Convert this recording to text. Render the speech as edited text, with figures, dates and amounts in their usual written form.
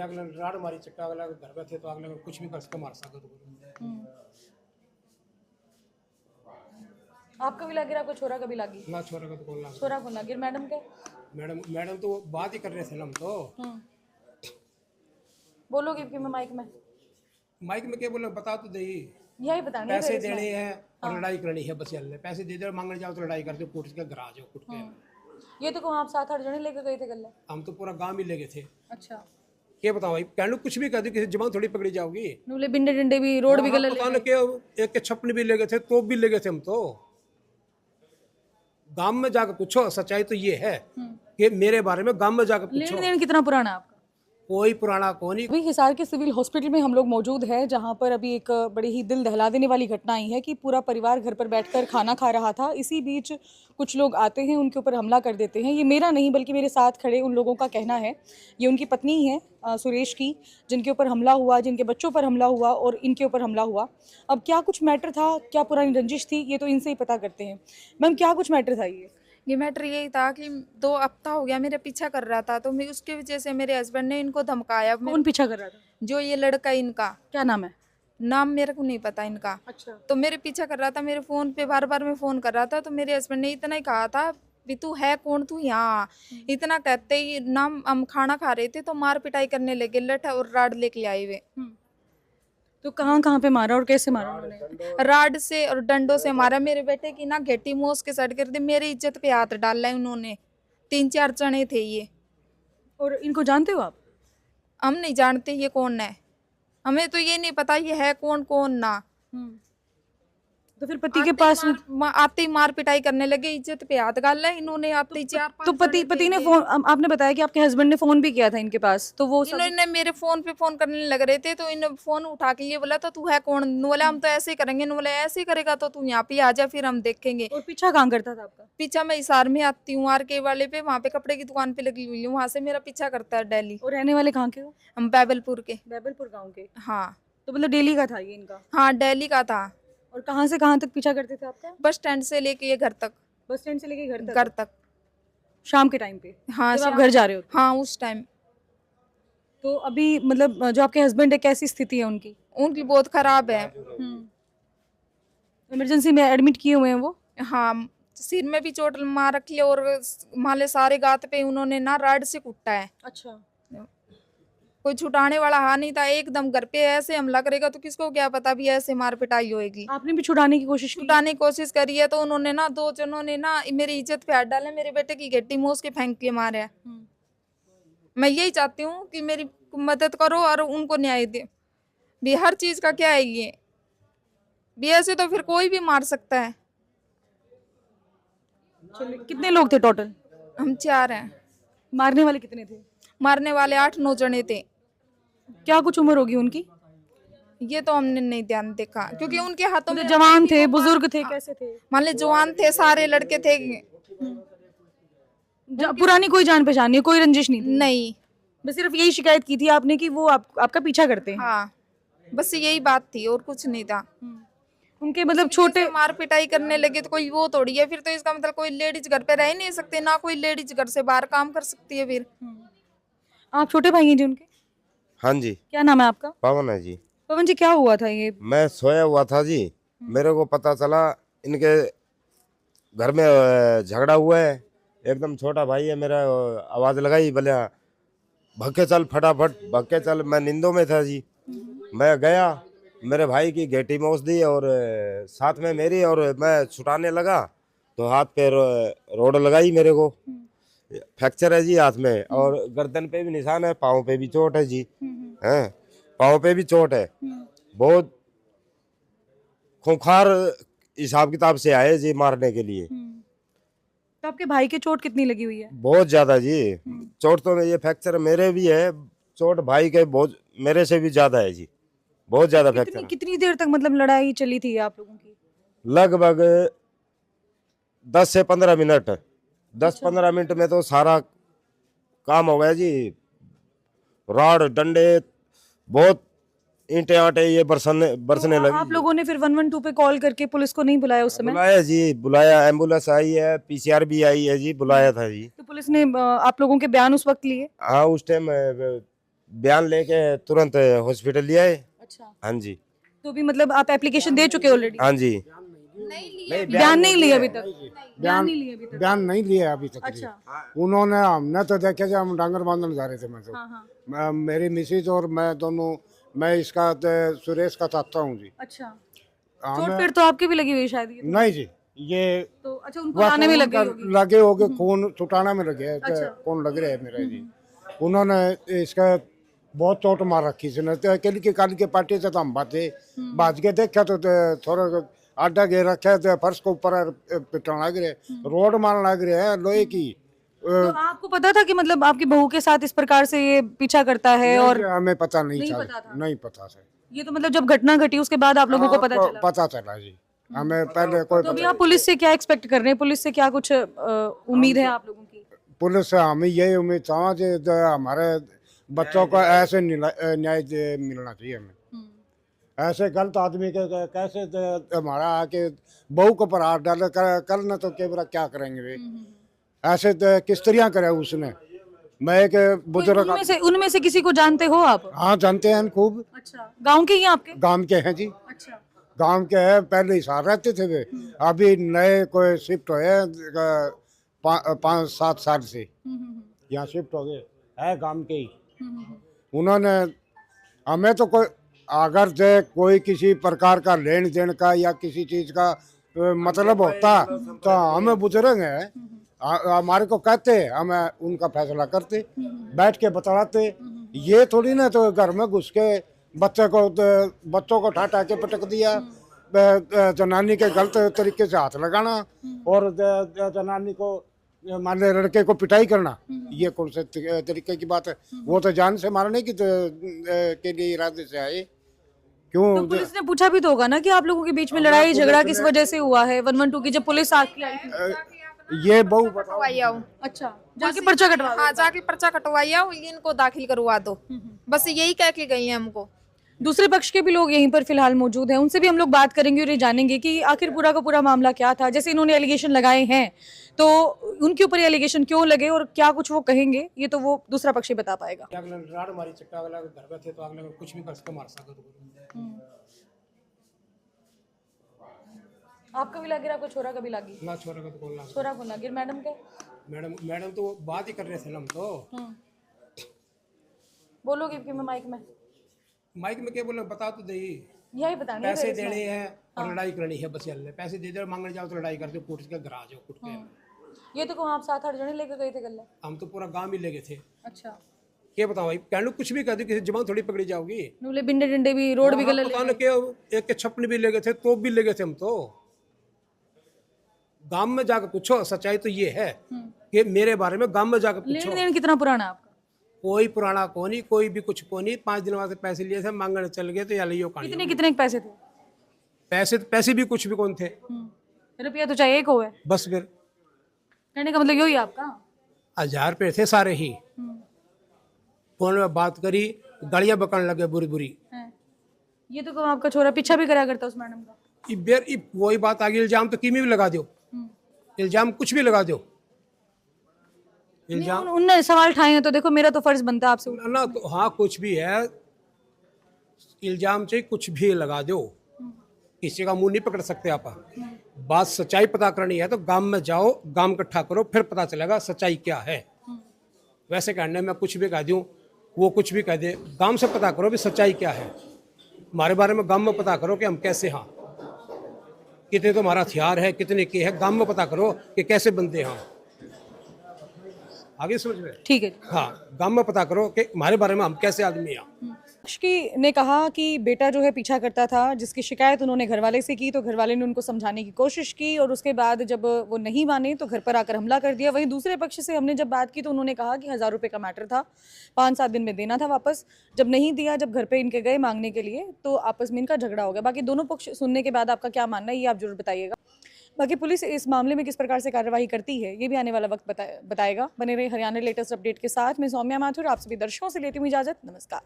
अगला राड मारी चक्का अगला घर पे थे तो अगला कुछ भी कर सकता मार सकता तो आपको भी लग रहा कोई छोरा कभी लगी? ना छोरा का तो कौन लगा छोरा को लगी मैडम के? मैडम तो बात ही कर रहे थे ना हम तो बोलोगे कि मैं माइक में माइक में क्या बोले बता तो दे यही बताने पैसे देने हैं और लड़ाई करनी है बस चलने पैसे दे दे मांगने जाओ तो लड़ाई करते हो कूट के घर आ जाओ कूट के ये तो कहूँ आप 7-8 जने लेके गए थे गले? हम तो पूरा गांव ही ले गए थे। अच्छा क्या बताओ भाई कहने कुछ भी कर दो किसी जबान थोड़ी पकड़ी जाओगी। नूले बिंडे डिंडे भी रोड भी गले पता के एक के छप्पन भी ले गए थे तो भी ले गए थे हम तो। गांव में जाकर पूछो सच्चाई तो ये है कि मेरे बारे में गांव में जाकर पूछो। लेन देन कितना पुराना है आपका? कोई पुराना कौन ही। अभी हिसार के सिविल हॉस्पिटल में हम लोग मौजूद हैं जहां पर अभी एक बड़ी ही दिल दहला देने वाली घटना आई है कि पूरा परिवार घर पर बैठकर खाना खा रहा था। इसी बीच कुछ लोग आते हैं उनके ऊपर हमला कर देते हैं। ये मेरा नहीं बल्कि मेरे साथ खड़े उन लोगों का कहना है। ये उनकी पत्नी है सुरेश की, जिनके ऊपर हमला हुआ, जिनके बच्चों पर हमला हुआ और इनके ऊपर हमला हुआ। अब क्या कुछ मैटर था, क्या पुरानी रंजिश थी, ये तो इनसे ही पता करते हैं। मैम क्या कुछ मैटर था? ये मैटर यही था कि 2 हफ्ता हो गया मेरे पीछा कर रहा था, तो मैं उसकी वजह से मेरे हस्बैंड ने इनको धमकाया। कौन पीछा कर रहा था? जो ये लड़का इनका, क्या नाम है? नाम मेरे को नहीं पता इनका। अच्छा। तो मेरे पीछा कर रहा था, मेरे फोन पे बार बार मैं फोन कर रहा था। तो मेरे हस्बैंड ने इतना ही कहा था भी तू है कौन, तू यहाँ। इतना कहते ही नाम हम खाना खा रहे थे तो मार पिटाई करने लगे, लठ और राड लेके आए हुए। तो कहाँ कहाँ पे मारा और कैसे मारा उन्होंने? राड से और डंडों से मारा। मेरे बेटे की ना घेटी मोस के साइड कर दी, मेरी इज्जत पे हाथ डाला है उन्होंने। 3-4 जने थे ये। और इनको जानते हो आप? हम नहीं जानते ये कौन है, हमें तो ये नहीं पता ये है कौन कौन ना। तो फिर पति के पास आते ही मार पिटाई करने लगे, इज्जत पे हाथ डाला है इन्होंने। आते ही 4-5 तो पति ने फोन, आपने बताया कि आपके हस्बैंड ने फोन भी किया था इनके पास, तो वो इन्होंने मेरे फोन पे फोन करने लग रहे थे। तो इन फोन उठा के ये बोला तो तू है कौन? बोला हम तो ऐसे ही करेंगे। बोला ऐसे ही करेगा तो तू यहाँ पे आ जा, फिर हम देखेंगे। और पीछा कहाँ करता था आपका? पीछा मैं हिसार में आती हूँ, आरके वाले पे, वहाँ पे कपड़े की दुकान पे लगी हुई हूँ, वहाँ से मेरा पीछा करता है डेली। और रहने वाले कहाँ के हो? हम बैबलपुर के। बैबलपुर गाँव के? हाँ। तो मतलब डेली का था ये इनका? हाँ डेली का था। और कहाँ से कहाँ तक पीछा करते थे आपका? बस स्टैंड से लेके ये घर तक। बस स्टैंड से लेके घर तक। शाम के टाइम पे? हाँ जब आप घर जा रहे हो? हाँ उस टाइम। तो अभी मतलब जो आपके हस्बैंड है कैसी स्थिति है उनकी? उनकी बहुत खराब है। इमरजेंसी में एडमिट किए हुए हैं वो? हाँ, सिर में भी चोट मार रखी है और माले सारे गात पे उन्होंने ना राड से कुटा है। अच्छा। कोई छुटाने वाला हा नहीं था। एकदम घर पे ऐसे हमला करेगा तो किसको क्या पता भी ऐसे मार पिटाई होएगी। आपने भी छुड़ाने की कोशिश की? छुटाने की कोशिश करी है तो उन्होंने ना 2 जनों ने ना मेरी इज्जत पे हाथ डाले, मेरे बेटे की घेटी मोस के फेंक के मारे। मैं यही चाहती हूँ कि मेरी मदद करो और उनको न्याय दे भी। हर चीज का क्या है ये भी, ऐसे तो फिर कोई भी मार सकता है। कितने लोग थे टोटल? हम 4 हैं। मारने वाले कितने थे? मारने वाले 8-9 जने थे। क्या कुछ उम्र होगी उनकी? ये तो हमने नहीं ध्यान देखा क्योंकि उनके हाथों में जवान थे, बुजुर्ग थे, कैसे थे? मान ले जवान थे, सारे लड़के थे। पुरानी कोई जान पहचान नहीं, कोई रंजिश नहीं थी? नहीं, बस सिर्फ यही शिकायत की थी आपने कि वो आपका पीछा करते हैं? हाँ बस यही बात थी और कुछ नहीं था। उनके मतलब छोटे मार पिटाई करने लगे तो कोई वो थोड़ी है। फिर तो इसका मतलब कोई लेडीज घर पे रह ही नहीं सकते, ना कोई लेडीज घर से बाहर काम कर सकती है। फिर आप छोटे भाई हैं जी उनके? हाँ जी। क्या नाम है आपका? पवन है जी। पवन जी क्या हुआ था ये? मैं सोया हुआ था जी, मेरे को पता चला इनके घर में झगड़ा हुआ है। एकदम छोटा भाई है मेरा, आवाज लगाई, बोले भक्के चल, फटाफट भक्के चल। मैं नींदों में था जी, मैं गया, मेरे भाई की घेटी मोच दी और साथ में मेरी, और मैं छुटाने लगा तो हाथ पे रोड लगाई मेरे को। फ्रैक्चर है जी हाथ में, और गर्दन पे भी निशान है, पाँव पे भी चोट है जी। हैं, पाँव पे भी चोट है। बहुत खूंखार हिसाब किताब से आए जी मारने के लिए। तो आपके भाई के चोट कितनी लगी हुई है? बहुत ज्यादा जी। चोट तो ये फ्रैक्चर मेरे भी है, चोट भाई के बहुत मेरे से भी ज्यादा है जी, बहुत ज्यादा फ्रैक्चर। कितनी देर तक मतलब लड़ाई चली थी आप लोगों की? लगभग 10 से 15 मिनट। 10-15 मिनट में तो सारा काम हो गया जी। राड डंडे, बहुत ईंटे आटे ये बरसने लगी। आप लोगों ने फिर 112 पे कॉल करके पुलिस को नहीं बुलाया उस समय? बुलाया जी, बुलाया, एम्बुलेंस आई है, पीसीआर भी आई है जी, बुलाया था जी। तो पुलिस ने आप लोगों के बयान उस वक्त लिए? हाँ उस टाइम बयान लेके तुरंत हॉस्पिटल ले आए। अच्छा, हाँ जी, तो भी मतलब आप एप्लीकेशन दे चुके ऑलरेडी? हाँ जी। बयान नहीं लिया अभी तक? बयान नहीं लिया अभी तक? बयान नहीं लिया अभी तक। अच्छा, उन्होंने, हमने तो देखे जब हम डांगर बांधने जा रहे थे, मैं तो हाँ हाँ, मेरी मिसेज और मैं दोनों, मैं इसका सुरेश का चाहता हूँ जी। अच्छा। हमें चोट फिर तो आपके भी लगी हुई है शायद ये तो। नहीं जी, ये तो अच्छा, उनको लाने में लग गई होगी। लगे हो गए, खून छुटाना में लगे हैं, अच्छा। खून लग रहे हैं मेरे जी। उन्होंने इसका बहुत चोट मार रखी थी, तो अकेली की काली के पार्टी से तो हम भाज के देखा तो थोड़ा आडा घेर रखे थे, फर्श के ऊपर पिटने लग रहे, रोड मारने लग रहे हैं लोहे की। तो आपको पता था कि मतलब आपकी बहू के साथ इस प्रकार से ये पीछा करता है? और हमें पता नहीं नहीं था, पता था? नहीं पता था। ये तो मतलब जब घटना घटी उसके बाद आप लोगों को पता चला? पता चला जी, हमें पहले कोई तो अभी पता। आप पुलिस से क्या एक्सपेक्ट कर रहे हैं? पुलिस से क्या कुछ उम्मीद है आप लोगों की? पुलिस से हमें यही उम्मीद था कि हमारे बच्चों को ऐसे न्याय मिलना चाहिए हमें। ऐसे गलत आदमी के कैसे हमारा आके बहू के ऊपर हाथ डाले, कल न तो केवरा क्या करेंगे वे, ऐसे किस तरह करे उसने। मैं एक बुजुर्ग, उनमें से किसी को जानते हो आप? हाँ जानते हैं खूब, अच्छा, गांव के ही हैं आपके? गांव के हैं जी, अच्छा, गांव के हैं। पहले हिसार रहते थे वे, अभी नए कोई शिफ्ट हुए 5-7 साल से यहाँ शिफ्ट हो गए, है गांव के ही। उन्होंने हमें तो कोई, अगर से कोई किसी प्रकार का लेन देन का या किसी चीज का मतलब होता तो हमें बुजुर्ग है, हमारे को कहते, हमें उनका फैसला करते, बैठ के बतलाते। ये थोड़ी ना तो घर में घुस के बच्चों को ठाटा के पटक दिया, जनानी के गलत तरीके से हाथ लगाना और जनानी को, मान ले लड़के को पिटाई करना, ये कौन से तरीके की बात है? वो तो जान से मारने की के लिए इरादे से आए। क्यों? तो पुलिस ने पूछा भी तो होगा ना कि आप लोगों के बीच में लड़ाई झगड़ा किस वजह से हुआ है? 112 की जब पुलिस आके आई थी। ये बहु कटवाई आओ। अच्छा, जाके पर्चा कटवा हाँ, जाके पर्चा कटवाई आओ, इनको दाखिल करवा दो, बस यही कह के गई है हमको। दूसरे पक्ष के भी लोग यहीं पर फिलहाल मौजूद हैं, उनसे भी हम लोग बात करेंगे और ये जानेंगे कि आखिर पूरा का पूरा मामला क्या था। जैसे इन्होंने एलिगेशन लगाए हैं तो उनके ऊपर एलिगेशन क्यों लगे और क्या कुछ वो कहेंगे, ये तो वो दूसरा पक्ष ही बता पाएगा। अगला राड मारी चक्का, अगला घर में थे तो अगले को कुछ भी कर सकते, मार सकते। आपका भी लगे, आपका छोरा का भी लगी? ना छोरा का तो कौन लगा? छोरा को लगे, मैडम के? मैडम तो बात ही कर रहे थे ना हम तो। बोलोगे कि मैं माइक में क्या बोले, बता तो दे, यही बताएंगे। पैसे देने हैं और लड़ाई करनी है, बस ये पैसे दे दो, मांगने जाओ तो लड़ाई करते, कोर्ट के घर आ जाओ कुट के। ये तो कहूँ आप 7-8 जने लेकर गए थे गले? हम तो पूरा गांव ही ले गए थे। अच्छा, क्या बताओ भाई, कहने कुछ भी कर दो, किसी जबान थोड़ी पकड़ी जाओगी। नूले बिंडे डंडे भी, रोड भी गले पता क्या, एक के छप्पन भी ले गए थे, तोप भी ले गए थे हम तो। गांव में जाकर पूछो, सच्चाई तो ये है कि मेरे बारे में गांव में जाकर पूछो। लेन देन कितना पुराना है आपका? कोई पुराना कोनी, कोई भी कुछ कोनी। 5 दिन बाद पैसे लिए थे, मांगने चल गए तो या लियो कहानी। कितने कितने के पैसे थे? पैसे भी कुछ भी कौन थे, रुपया तो चाहिए एक हो है। बस फिर कहने का मतलब यही है आपका? 1000 रुपये थे सारे ही। फोन में बात करी, गाड़ियां बकने लगे बुरी बुरी। ये तो कहूँ आपका छोरा पीछा भी करा करता उस मैडम का। वही बात आगे, इल्जाम तो किमी भी लगा दो, इल्जाम कुछ भी लगा दो, इल्जाम उनने सवाल उठाए हैं तो देखो मेरा तो फर्ज बनता है आपसे। ना तो हाँ, कुछ भी है, इल्जाम चाहिए कुछ भी लगा दो, किसी का मुंह नहीं पकड़ सकते आप। बात सच्चाई पता करनी है तो गांव में जाओ, गांव इकट्ठा करो, फिर पता चलेगा सच्चाई क्या है। वैसे कहने में कुछ भी कह दूं, वो कुछ भी कह दे, गांव से पता करो भी सच्चाई क्या है, हमारे बारे में गांव में पता करो कि हम कैसे हैं, कितने तो हमारा हथियार है, कितने के है, गांव में पता करो कि कैसे बनते हैं। आगे समझ में? ठीक है। हाँ, गांव में पता करो कि हमारे बारे में हम कैसे आदमी हैं। की ने कहा कि बेटा जो है पीछा करता था, जिसकी शिकायत उन्होंने घरवाले से की तो घरवाले ने उनको समझाने की कोशिश की और उसके बाद जब वो नहीं माने तो घर पर आकर हमला कर दिया। वहीं दूसरे पक्ष से हमने जब बात की तो उन्होंने कहा कि 1000 रुपये का मैटर था, 5-7 दिन में देना था वापस। जब नहीं दिया, जब घर पे इनके गए मांगने के लिए तो आपस में इनका झगड़ा हो गया। बाकी दोनों पक्ष सुनने के बाद आपका क्या मानना है ये आप जरूर बताइएगा। बाकी पुलिस इस मामले में किस प्रकार से कार्रवाई करती है ये भी आने वाला वक्त बताएगा। बने रहे हरियाणा लेटेस्ट अपडेट के साथ। मैं सौम्या माथुर आप सभी दर्शकों से लेती हूँ इजाजत। नमस्कार।